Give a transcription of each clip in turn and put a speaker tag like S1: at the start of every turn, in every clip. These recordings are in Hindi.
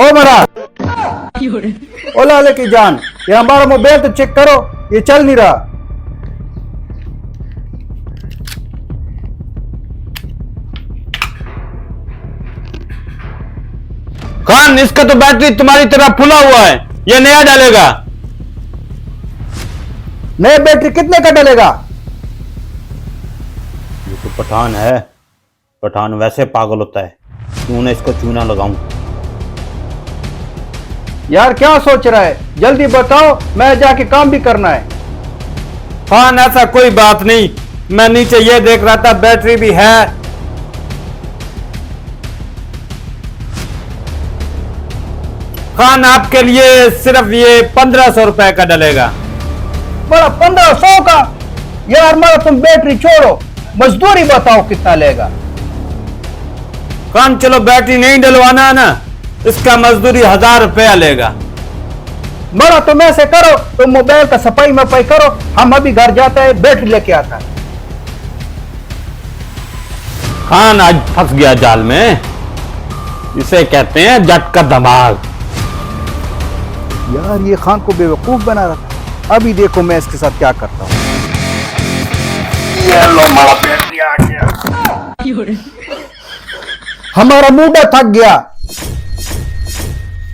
S1: ओ मरा ओ लाले की जान, ये हमारा मोबाइल तो चेक करो, ये चल नहीं रहा।
S2: खान, इसका तो बैटरी तुम्हारी तरह फुला हुआ है, ये नया डालेगा।
S1: नए बैटरी कितने का डलेगा?
S2: ये तो पठान है, पठान वैसे पागल होता है, क्यों ना इसको चूना लगाऊं।
S1: यार क्या सोच रहा है, जल्दी बताओ, मैं जाके काम भी करना है।
S2: खान ऐसा कोई बात नहीं, मैं नीचे ये देख रहा था बैटरी भी है। खान आपके लिए सिर्फ ये 1500 रुपए का डलेगा।
S1: बड़ा 1500 का? यार मारा तुम बैटरी छोड़ो, मजदूरी बताओ कितना लेगा।
S2: खान चलो बैटरी नहीं डलवाना है ना, इसका मजदूरी 1000 रुपया लेगा।
S1: बड़ा तुम ऐसे करो, तुम मोबाइल का सफाई मफाई करो, हम अभी घर जाते हैं, बैटरी लेके आता है।
S2: खान आज फंस गया जाल में, इसे कहते हैं जट का दिमाग।
S1: यार ये खान को बेवकूफ बना रहा था, अभी देखो मैं इसके साथ क्या करता हूँ। ये लो हमारा बैटरी आ गया। हमारा मूडा थक गया,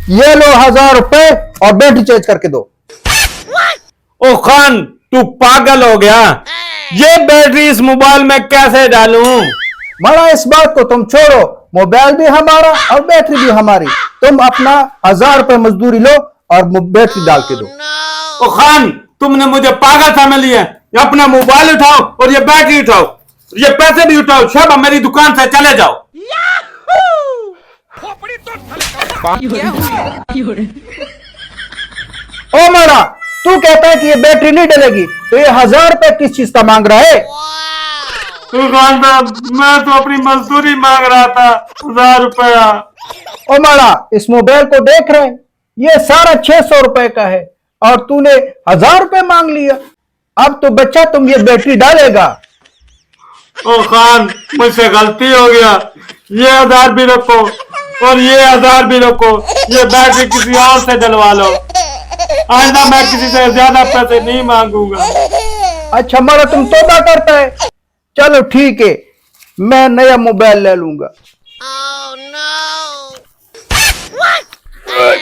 S1: ये लो 1000 रुपए और बैटरी चेंज करके दो।
S2: ओ खान, तू पागल हो गया, ये बैटरी इस मोबाइल में कैसे डालूं?
S1: बड़ा इस बात को तुम छोड़ो, मोबाइल भी हमारा और बैटरी भी हमारी, तुम अपना 1000 रुपए मजदूरी लो और बैटरी डाल के दो।
S2: ओ खान, तुमने मुझे पागल समझ लिया, अपना मोबाइल उठाओ और ये बैटरी उठाओ, ये पैसे भी उठाओ, सब मेरी दुकान से चले जाओ।
S1: ओ मारा, तू कहता है कि ये बैटरी नहीं डलेगी, तो ये 1000 रुपए किस चीज का मांग रहा है?
S2: खान साहब, मैं तो अपनी मजदूरी मांग रहा था, 1000 रुपया।
S1: ओ मारा, इस मोबाइल को देख रहे हैं, ये सारा 600 रुपए का है और तूने 1000 रुपए मांग लिया। अब तो बच्चा तुम ये बैटरी डालेगा।
S2: ओ खान, मुझसे गलती हो गया, ये 1000 भी रखो और ये 1000 भी रखो, ये बैटरी किसी और से डलवा लो, आइंदा मैं किसी से ज्यादा पैसे नहीं मांगूंगा।
S1: अच्छा मारा, तुम तौबा करता है, चलो ठीक है, मैं नया मोबाइल ले लूंगा।
S3: Oh no! What? Hey!